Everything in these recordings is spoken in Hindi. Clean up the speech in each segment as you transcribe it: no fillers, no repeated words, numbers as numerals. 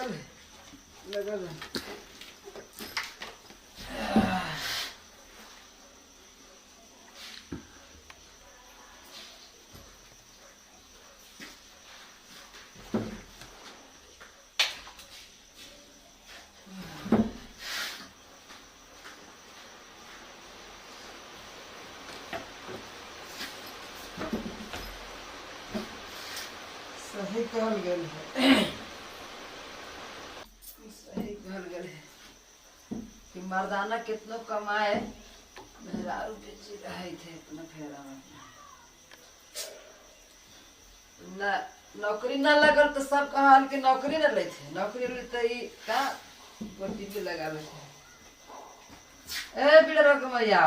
लगल लगल सही कहल गेल है सही कहल गेल है कि मर्दाना कितनो कमाए मेहरारू बेची रहे थे अपना फेरा में ना नौकरी ना लगल तो सब कहल कि नौकरी ना ले थे नौकरी ले तो ई का गोटी पे लगा ले ए बिलरो के मैया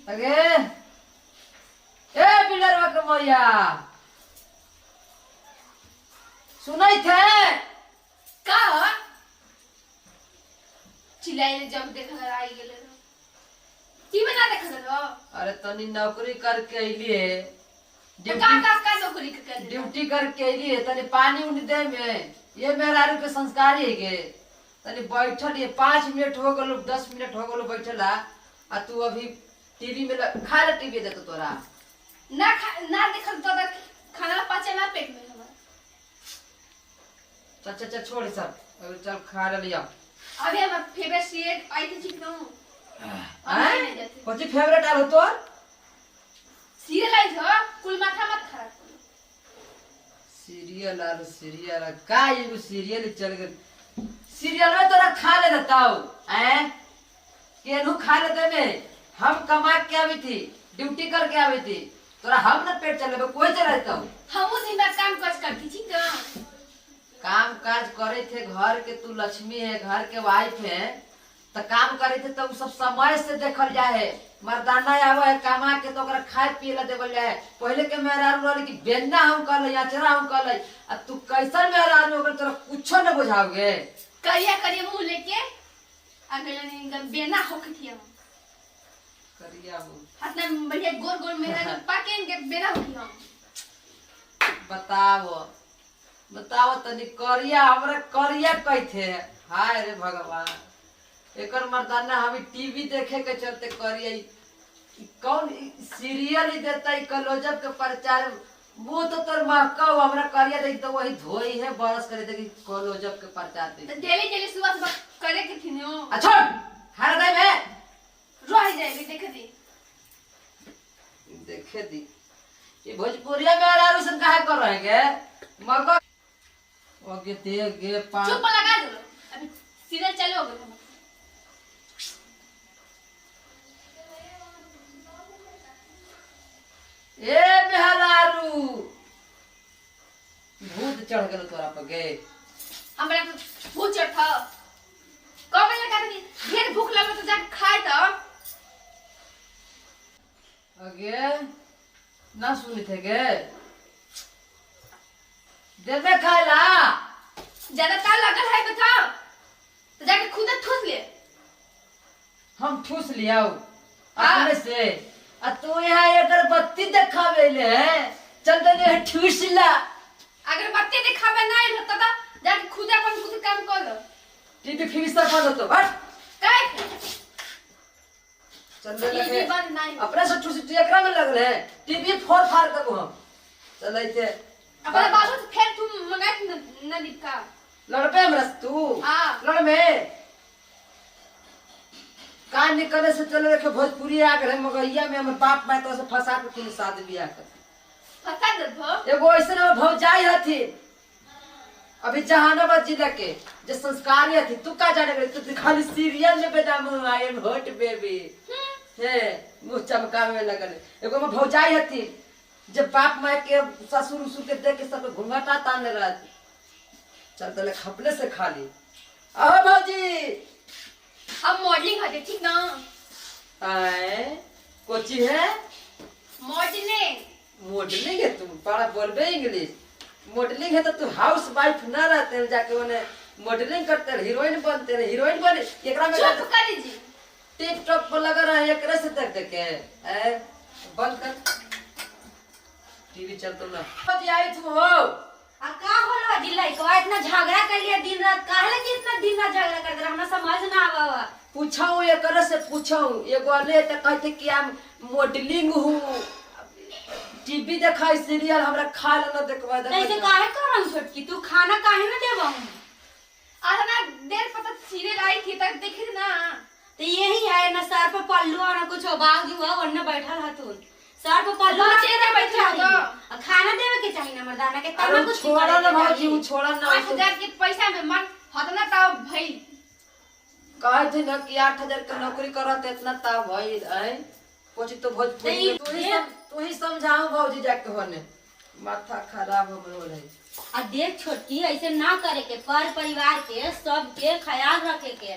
अगे ए बिलरो के मैया सुनाई थे का चिल्लाइले जब देखल आई गेले की बना देखल रो अरे तनी नौकरी करके अइली का नौकरी के ड्यूटी करके अइली तनी पानी उनी दे में ये मेहरारू के संस्कार है के तनी बैठल ये 5 मिनट हो गलो 10 मिनट हो गलो बैठला आ तू अभी टीवी में खा ले टीवी दे तो तोरा ना देखल तो खाना पचे ना पेट में हमारा चल चल छोड़ सब अभी चल खा ले लिया अभी हम फेवरेट सीरियल आई थी ठीक ना कौन फेवरेट आलो तोर सीरियल आई थी कुल माथा मत खराब करो सीरियल का ये सीरियल चल गए सीरियल में तोरा खा ले देताऊ हैं केनू खा लेते में हम कमा के आवी थी ड्यूटी करके आवी थी तोरा हम न पेट चलेबे कोई चलाता हूं हम उस दिन काम काज करती थी ना काम काज करे थे घर के तू लक्ष्मी है घर के वाइफ है तो काम करे थे तो सब समय से देखल जाए मर्दाना आवे है कमा के तो ओकरा खाए पिए ला देवल जाए पहले के मेहरारू रहले कि बेन्ना हम कर ले अचरा हम कर ले आ तू कैसन मेहरारू होकर तोरा कुछो न बुझाओगे करिया मुंह लेके अगले दिन बेना होके थी हम करिया मुंह हाथ में बढ़िया गोल गोल मेरा पाके के बेना होके हम बताओ तनी करिया हमरा करिया कैथे हाय रे भगवान एकर मर्दाना हमें टीवी देखे के चलते करिया कौन सीरियल ही देता है कलोजब के प्रचार वो तो तोर महका हमरा करिया दे तो वही धोई है बरस करे दे कलोजब के प्रचार दे तो डेली सुबह सुबह करे के थी नो अच्छा हर दे में रह जाएगी देखे दी ये भोजपुरिया में आरारू से काहे कर रहे के मगर ओके दे गे पा चुप लगा दो अभी सीरियल चालू हो गया ए मेहरारू भूत चढ़ गेल तोरा पर गे हमरा भूख चढ़ा कब लगा दी ढेर भूख लगे तो जाके खाए तो अगे ना सुनी थे गे दे में खाला ज्यादा ताल लगल है बता तो जाके खुद ठूस ले हम ठूस लियाओ अपने से आ तू यहाँ एकर बत्ती देखावे ले चल दे ठूस ला अगर बत्ती दिखावे नहीं होता तो जाके खुद अपन खुद काम कर लो टीवी फिर से बंद तो हट काय चल दे लगे बंद नहीं अपने से ठूस एकरा में लगल है टीवी फोड़ फाड़ करबो हम चल आइते अपना बाबू से फिर तुम मंगाई न निका लड़पे हमरा तू हां लड़ में कान निकले से चले रखे भोजपुरी आ गए मगैया में हमर बाप माय तो से फंसा के तीन शादी बियाह कर फंसा दे भो एगो ऐसे ना भौजाई हथी अभी जहानाबाद जिला के जो संस्कारी हथी तू का जाने गई तू खाली सीरियल में बेदाम आई एम हॉट बेबी हे मुंह चमकावे में लगल एगो में भौजाई हथी जब बाप माय के ससुर उसुर के देख के सब घुंघटा तान रहा चल तले खपले से खाली आ भौजी हम मॉडलिंग हटे ठीक ना आए कोची है मॉडलिंग है तुम बड़ा बोलबे इंग्लिश मॉडलिंग है तो तू हाउस वाइफ ना रहते जाके उन्हें मॉडलिंग करते हीरोइन बनते हैं हीरोइन बने एकरा में चुप कर लीजिए टिकटॉक पर लगा रहा है एकरे से देख देख के बंद कर टीवी चलतो ना जी आई तू हो आ का होलो जी लइकवा इतना झगड़ा कर लिया दिन रात काहे कि इतना दिन रात झगड़ा कर रहा हमरा समझ ना आवा। पूछाऊं एकरा से पूछाऊं एगो अले त कहते कि हम मॉडलिंग हूँ टीवी देखाई सीरियल हमरा खा लेना देखवा दे ऐसे काहे करम छोटकी तू खाना काहे ना देबम। आज ना देर पता सीरियल आई थी तक देखी ना तो यही है ना सर पे पल्लू और ना कुछ बाग हुआ वरना बैठल हतुन सर पे पल्लू हाँ, रखे चेहरा के बैठल चाहिए हतो। आ खाना देवे के चाहिए ना मर्दाना के अरे तब कुछ छोड़ा ना भाजी उ छोड़ा ना 8000 के पैसा में मन हतना ता भई कहे थे ना कि 8000 के नौकरी करत इतना ता भइल है कुछ तो भोजपुरी में तू ही समझाऊं भौजी जाके होने माथा खराब हो गयो रही। आ देख छोटकी ऐसे ना करे के पर परिवार के सबके ख्याल रखे के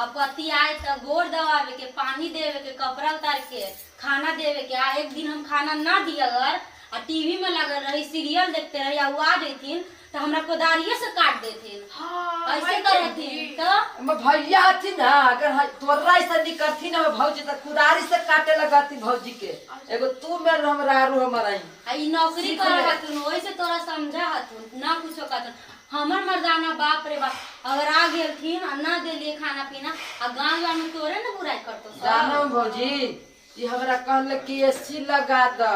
आ पति आए तो गोड़ दबावे के पानी देवे के कपड़ा उतार के खाना देवे के आ एक दिन हम खाना ना दिया अगर आ टीवी में लगल रही सीरियल देखते रही आ आ देथिन तो हमरा कोदारिये से काट देथिन। हां ऐसे करथिन तो हम भैया हथी ना अगर तोरा ऐसा निकरथी ना भौजी त कुदारी से काटे लगाती भौजी के एगो तू में हमरा रू हमरा आ ई नौकरी सीख कर ले। हतुन ओइसे तोरा समझा हतुन ना कुछो कहतुन हमर मर्दाना बाप रे बाप अगर आ गेलथिन आ ना देलिए खाना पीना आ गांव में तोरे ना बुराई करतो सब। जानो भौजी ये हमरा कहले कि एसी लगा द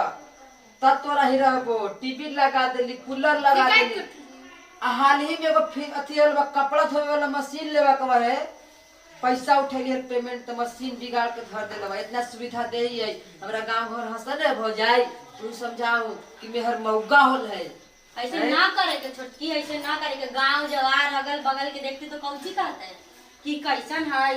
तब तोरा ही रहबो टीवी लगा देली कूलर लगा देली आ हाल ही में एगो अथी वाला कपड़ा धोए वाला मशीन लेवा के है पैसा उठेलिए पेमेंट तो मशीन बिगाड़ के धर देलवा इतना सुविधा दे ही है हमरा गांव घर हंसल है भौजाई तू समझाओ कि मेहर मौगा होल है ऐसे ना करे के छोटकी ऐसे ना करे के गांव जवार अगल बगल के देखती तो कौन सी कहते है कि कैसन है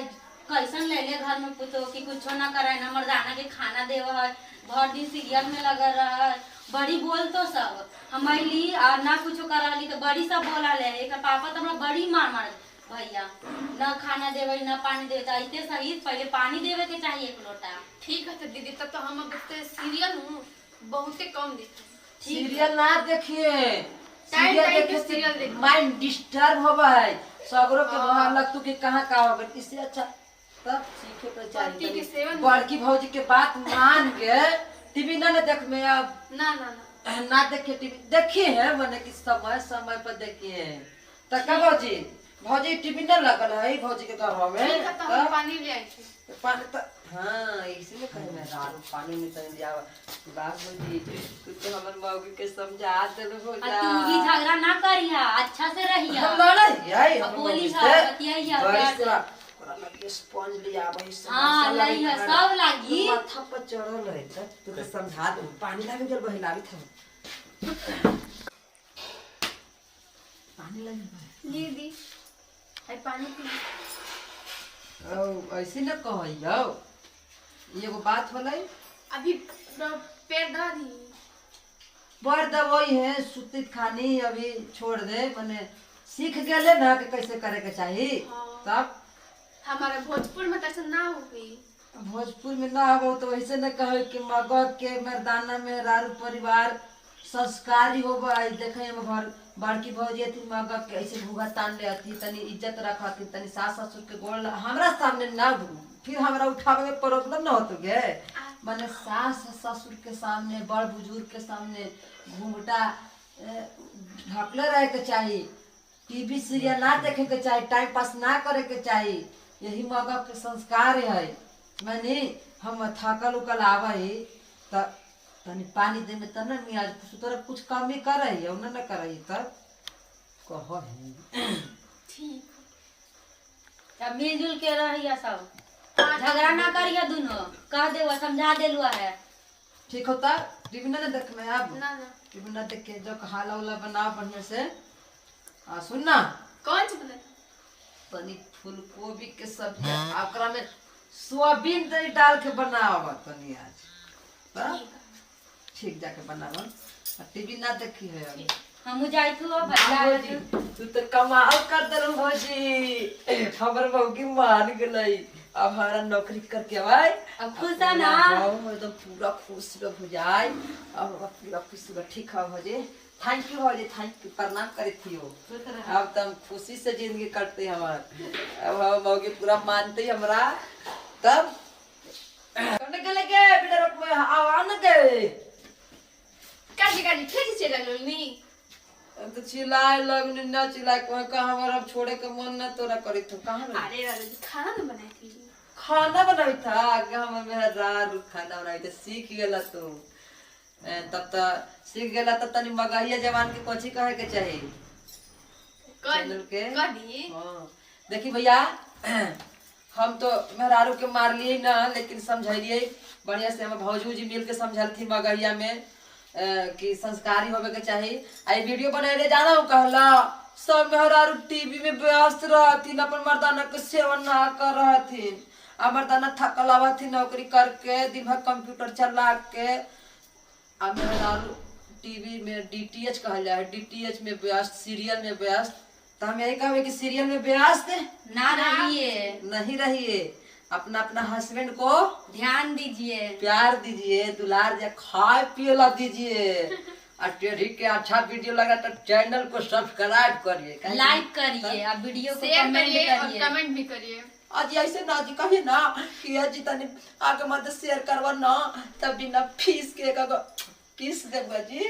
कैसन ले ले घर में पुतो कि कुछ ना करे ना मर्दाना के खाना देव है भर दिन सीरियल में लगा रहा है बड़ी बोल तो सब हम अली और ना कुछ करली तो बड़ी सब बोला ले एक पापा तो हमरा बड़ी मार मार भैया ना खाना देवे ना पानी देवे तो इतने सही पहले पानी देवे के चाहिए एक लोटा। ठीक है तो दीदी तब तो हम देखते सीरियल हूं बहुते कम देखते सीरियल ना देखिए टाइम सीरियल टाइम देखे पे सीरियल से देखिए। माइंड डिस्टर्ब होवा है सगरो के हाँ। वहां लग तू कि कहां का होगा इससे अच्छा तब सीखे के पति के चाहिए सेवन बड़की भौजी के बात मान के टीवी ना देख में अब ना ना ना ना देखिए टीवी देखिए है मैंने कि समय समय पर देखिए है तो का भौजी भौजी टीवी ना लगल है भौजी के घर में ठीक है तो हम पानी ले आई थी तो पानी तो हाँ इसलिए कहे मैं दारू पानी में तो दिया बात भौजी कुछ तो हमर मौगी के समझा दे हो आ तू भी झगड़ा ना करिया अच्छा से रहिया हम लड़ाई है अब हम बोली मौगी से बतियाइया बड़ी प्यार से से। ओकरा लगे स्पंज लिया वही हाँ लइया सब लागी माथा पर चढ़ल है तू तो समझा दे पानी लागे जल बहिलावी था पानी लागे दीदी आई पानी पी ओ ऐसे न कहियो एगो बात होलै अभी पैर धा दी बड़ दवाई है सुती खानी अभी छोड़ दे मने सीख गेले ना कि कैसे करे के चाहिए हाँ। तब हमारे भोजपुर में कैसे ना हो गई भोजपुर में ना हो तो वैसे न कहे कि मगध के मर्दाना में रारू परिवार संस्कारी हो गई देखे हम घर बड़की भौजी थी मगध के ऐसे भूगा तान ले थी तनी इज्जत रखती तनी सास ससुर के गोल हमरा सामने ना फिर हमरा उठावे में प्रॉब्लम ना होतो गे माने सास ससुर के सामने बड़ बुजुर्ग के सामने घूंघटा ढकले रहे के चाहिए टीवी सीरियल ना देखे के चाहिए टाइम पास ना करे के चाहिए यही मगध के संस्कार है माने हम थकल उकल आवे त तनी पानी दे में तब ना मियाज तोरा कुछ कमी करे है उन्हें न करे तब कह है ठीक अब मिलजुल के रहिया सब झगड़ा ना करिया दोनों कह देवा समझा देलुआ है ठीक होता टीवी ना देख में अब ना ना टीवी ना देख के जो खाला वाला बनाओ बढ़िया से सुन ना कौन सी बना तनी फूल गोभी के सब्जी ओकरा में सोयाबीन दही डाल के बनाओ तनी आज त ठीक जाके बनाओ टीवी ना देखी है अभी हमू जाई थू भौजी तू तो कमाल कर दल भौजी हमर मौगी मान गई अब हमारा नौकरी करके आवाई अब खुश है ना तो पूरा खुश हो जाए अब पूरा खुश ठीक है भौजी थैंक यू भौजी थैंक यू प्रणाम करे थी हो अब तो हम खुशी से जिंदगी कटते हमार अब हम मौगी पूरा मानते हमरा तब करने के लगे बेटा रुक में आवान के काजी काजी फिर से चला लो नी तो चिल्लाए लगनी ना चिल्लाए कहाँ हमारा अब छोड़े के मन ना तोरा करी तो कहाँ रही? अरे राजा जी खाना न बनाई थी। खाना बनाई था आगे हम मेरा रात खाना बनाई थे सीख गेला तू तब तक सीख गेला तब तनी मगहिया जवान के कोची कहे के चाहिए चैनल के कदी हाँ देखी भैया हम तो मेहरारू के मार लिए ना लेकिन समझलिए बढ़िया से हम भौजू जी मिल के समझल थी मगहिया में कि संस्कारी होवे के चाहिए आई वीडियो बनाए जाना हूँ कहला सब मेहरारू टीवी में व्यस्त रहती अपन मर्दाना के सेवन ना कर रही आ मर्दाना थकल आवती नौकरी करके दिन भर कंप्यूटर चला के आ मेहरारू टीवी में डीटीएच कहल जाए डीटीएच में व्यस्त सीरियल में व्यस्त तो हम यही कहेंगे कि सीरियल में व्यस्त ना रहिए, नहीं रहिए अपना अपना हस्बैंड को ध्यान दीजिए, प्यार दीजिए, दुलार दीजिए, खाए पिए ला दीजिए और टेढ़ी के अच्छा वीडियो लगा तो चैनल को सब्सक्राइब करिए, लाइक करिए और वीडियो को शेयर कमेंट करिए और करिए। कमेंट भी करिए। आज ऐसे ना जी कहिए ना कि अजी तनी आगे मत शेयर करवा ना तब बिना फीस के किस देबा जी